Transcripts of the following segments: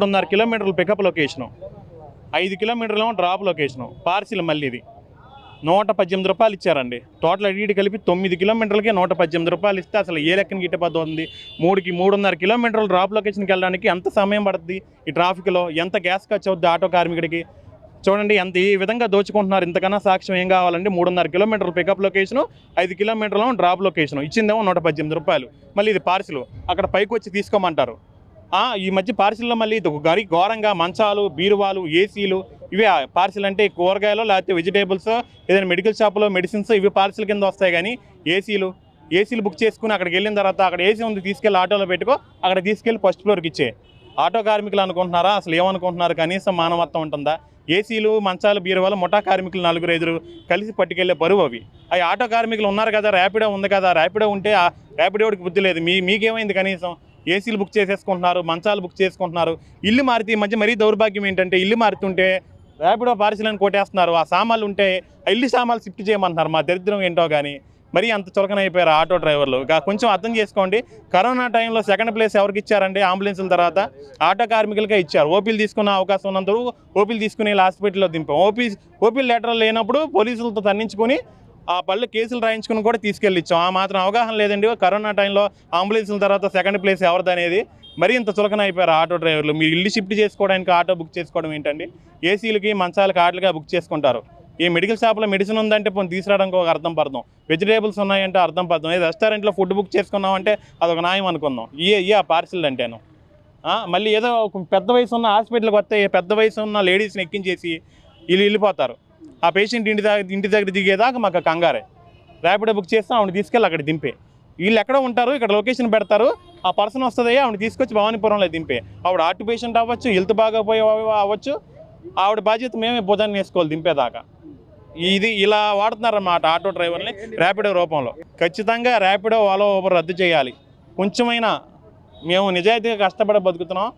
3.5 కిలోమీటర్లు pickup location, 5 కిలోమీటర్లు drop location, parcel మళ్ళీ ఇది 118 రూపాయలు ఇచ్చారండి. టోటల్ అడిగి కలిపి 9 కిలోమీటర్లకి 118 రూపాయలు ఇస్తే అసలు ఏ లెక్కన గిట్టుబడుతుంది? 3.5 కిలోమీటర్లు డ్రాప్ లొకేషన్కి వెళ్ళడానికి ఎంత సమయం పడుతుంది? ఈ ట్రాఫిక్లో ఎంత గ్యాస్ ఖర్చు అవుద్ది ఆటో కార్మికుడికి? చూడండి ఎంత ఈ విధంగా దోచుకుంటున్నారు. ఇంతకన్నా సాక్ష్యం ఏం కావాలండి? 3.5 కిలోమీటర్లు పికప్ లొకేషను, 5 కిలోమీటర్లు డ్రాప్ లొకేషను, ఇచ్చిందేమో 118 రూపాయలు. మళ్ళీ ఇది పార్సిల్ అక్కడ పైకి వచ్చి తీసుకోమంటారు. ఈ మధ్య పార్సిల్లో మళ్ళీ గరి ఘోరంగా మంచాలు, బీరువాలు, ఏసీలు, ఇవే పార్సిల్ అంటే కూరగాయలు లేకపోతే వెజిటేబుల్స్, ఏదైనా మెడికల్ షాప్లో మెడిసిన్స్, ఇవి పార్సిల్ కింద వస్తాయి. కానీ ఏసీలు బుక్ చేసుకుని అక్కడికి వెళ్ళిన తర్వాత అక్కడ ఏసీ ఉంది తీసుకెళ్ళి ఆటోలో పెట్టుకో, అక్కడ తీసుకెళ్ళి ఫస్ట్ ఫ్లోర్కి ఇచ్చే ఆటో కార్మికులు అనుకుంటున్నారా? అసలు ఏమనుకుంటున్నారు? కనీసం మానవత్వం ఉంటుందా? ఏసీలు, మంచాలు, బీరువాలు ముఠా కార్మికులు 4-5 కలిసి పట్టుకెళ్లే బరువు అవి. ఆటో కార్మికులు ఉన్నారు కదా, ర్యాపిడో ఉంది కదా, ర్యాపిడో ఉంటే ఆ ర్యాపిడోడికి బుద్ధి లేదు. మీకేమైంది? కనీసం ఏసీలు బుక్ చేసేసుకుంటున్నారు, మంచాలు బుక్ చేసుకుంటున్నారు. ఇల్లు మారితే ఈ మధ్య మరీ దౌర్భాగ్యం ఏంటంటే, ఇల్లు మారుతుంటే ర్యాపిడో పార్సిల్ అని కొట్టేస్తున్నారు. ఆ సామాన్లు ఉంటే ఆ ఇల్లు సామాన్లు షిఫ్ట్ చేయమంటున్నారు. మా దరిద్రం ఏంటో కానీ మరీ అంత చులకన అయిపోయారు ఆటో డ్రైవర్లు. కొంచెం అర్థం చేసుకోండి. కరోనా టైంలో సెకండ్ ప్లేస్ ఎవరికి ఇచ్చారండి? అంబులెన్సుల తర్వాత ఆటో కార్మికులకే ఇచ్చారు. ఓపీలు తీసుకున్న అవకాశం ఉన్నంత ఓపీలు తీసుకుని హాస్పిటల్లో దింపాం. ఓపీలు లెటర్లు లేనప్పుడు పోలీసులతో తన్నించుకొని ఆ బళ్ళు కేసులు రాయించుకుని కూడా తీసుకెళ్ళి ఇచ్చాం. ఆ మాత్రం అవగాహన లేదండి. కరోనా టైంలో అంబులెన్సుల తర్వాత సెకండ్ ప్లేస్ ఎవరిది అనేది మరీ ఇంత చులకన అయిపోయారు ఆటో డ్రైవర్లు. మీరు ఇల్లు షిఫ్ట్ చేసుకోవడానికి ఆటో బుక్ చేసుకోవడం ఏంటండి? ఏసీలకి, మంచాలకి, ఆటలుగా బుక్ చేసుకుంటారు. ఈ మెడికల్ షాప్లో మెడిసిన్ ఉందంటే పోనీ తీసుకురావడానికి ఒక అర్థం పడదాం, వెజిటేబుల్స్ ఉన్నాయంటే అర్థం పడదాం, రెస్టారెంట్లో ఫుడ్ బుక్ చేసుకున్నామంటే అదొక న్యాయం అనుకుందాం. ఆ పార్సిల్ అంటేను మళ్ళీ ఏదో పెద్ద వయసు ఉన్న హాస్పిటల్కి వస్తే పెద్ద వయసు ఉన్న లేడీస్ని ఎక్కించేసి వెళ్ళిపోతారు. ఆ పేషెంట్ ఇంటి దగ్గర దిగేదాకా మాకు కంగారే. ర్యాపిడో బుక్ చేస్తే ఆవిడ తీసుకెళ్ళి అక్కడ దింపే. వీళ్ళు ఎక్కడో ఉంటారు, ఇక్కడ లొకేషన్ పెడతారు, ఆ పర్సన్ వస్తుంది, ఆవిడ తీసుకొచ్చి భవానీపురంలో దింపే. ఆవిడ హార్ట్ పేషెంట్ అవ్వచ్చు, హెల్త్ బాగోపోయే అవ్వచ్చు, ఆవిడ బాధ్యత మేమే భుజాన్ని వేసుకోవాలి దింపేదాకా. ఇలా వాడుతున్నారన్నమాట ఆటో డ్రైవర్ని ర్యాపిడో రూపంలో. ఖచ్చితంగా ర్యాపిడో, ఓలా, ఊబర్ రద్దు చేయాలి. కొంచెమైనా మేము నిజాయితీగా కష్టపడి బతుకుతున్నాం.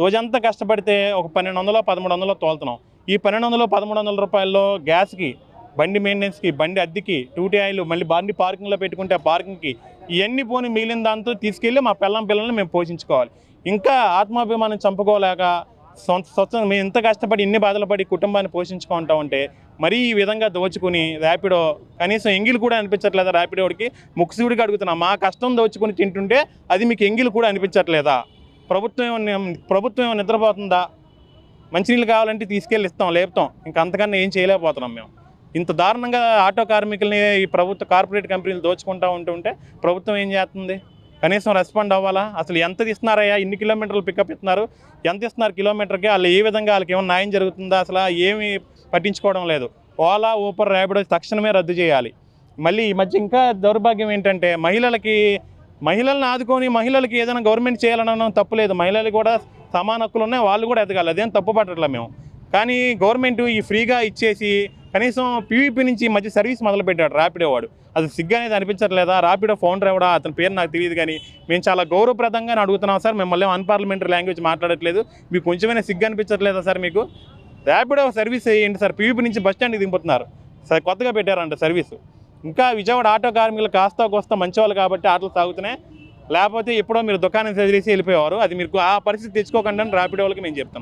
రోజంతా కష్టపడితే ఒక 1200-1300 తోలుతున్నాం. ఈ 1200-1300 రూపాయల్లో గ్యాస్కి, బండి మెయింటెనెన్స్కి, బండి అద్దెకి, టూటీ ఆయిల్, మళ్ళీ బండి పార్కింగ్లో పెట్టుకుంటే పార్కింగ్కి, ఇవన్నీ పోని మిగిలిన దాంతో తీసుకెళ్ళి మా పిల్లల్ని మేము పోషించుకోవాలి. ఇంకా ఆత్మాభిమానం చంపుకోలేక స్వచ్ఛంగా మేము ఇంత కష్టపడి ఇన్ని బాధలు పడి కుటుంబాన్ని పోషించుకుంటా ఉంటే మరీ ఈ విధంగా దోచుకుని ర్యాపిడో కనీసం ఎంగిల్ కూడా అనిపించట్లేదా? ర్యాపిడోడికి ముక్కుసూడికి అడుగుతున్నా, మా కష్టం దోచుకుని తింటుంటే అది మీకు ఎంగిల్ కూడా అనిపించట్లేదా? ప్రభుత్వం ఏమో నిద్రపోతుందా? మంచినీళ్ళు కావాలంటే తీసుకెళ్ళి ఇస్తాం, లేపుతాం. ఇంకా అంతకన్నా ఏం చేయలేకపోతున్నాం మేము. ఇంత దారుణంగా ఆటో కార్మికుల్ని ఈ కార్పొరేట్ కంపెనీలు దోచుకుంటూ ఉంటుంటే ప్రభుత్వం ఏం చేస్తుంది? కనీసం రెస్పాండ్ అవ్వాలా? అసలు ఎంత ఇస్తున్నారయ్యా? ఇన్ని కిలోమీటర్లు పికప్ ఇస్తున్నారు, ఎంత ఇస్తున్నారు కిలోమీటర్కి? వాళ్ళు ఏ విధంగా వాళ్ళకి ఏమైనా న్యాయం జరుగుతుందా? అసలు ఏమీ పట్టించుకోవడం లేదు. ఓలా, ఊబర్, ర్యాపిడో తక్షణమే రద్దు చేయాలి. మళ్ళీ ఈ మధ్య ఇంకా దౌర్భాగ్యం ఏంటంటే మహిళలను ఆదుకొని మహిళలకి ఏదైనా గవర్నమెంట్ చేయాలనడం తప్పు లేదు. మహిళలు కూడా సమాన హక్కులు ఉన్నాయి, వాళ్ళు కూడా ఎదగాలి, అదేం తప్పు పట్టట్లే మేము. కానీ గవర్నమెంట్ ఈ ఫ్రీగా ఇచ్చేసి కనీసం పీవీపీ నుంచి ఈ మధ్య సర్వీస్ మొదలుపెట్టాడు ర్యాపిడో వాడు. అది సిగ్గు అనేది అనిపించట్లేదా? ర్యాపిడో ఫౌండర్ ఎవడా? అతని పేరు నాకు తెలియదు. కానీ మేము చాలా గౌరవప్రదంగానే అడుగుతున్నాం సార్. మిమ్మల్ని అన్పార్లమెంటరీ లాంగ్వేజ్ మాట్లాడట్లేదు. మీకు కొంచెమైనా సిగ్గు అనిపించట్లేదా సార్? మీకు ర్యాపిడో సర్వీస్ ఏంటి సార్? పీవీపీ నుంచి బస్ స్టాండ్కి దింపుతున్నారు సార్, కొత్తగా పెట్టారంట సర్వీసు. ఇంకా విజయవాడ ఆటో కార్మికులు కాస్తా కోస్తా మంచివాళ్ళు కాబట్టి ఆటలు సాగుతున్నాయి, లేకపోతే ఎప్పుడో మీరు దుకాణం చదివేసి వెళ్ళిపోయేవారు. అది మీరు ఆ పరిస్థితి తెచ్చుకోకండి అని ర్యాపిడో వాళ్ళకి మేము చెప్తాను.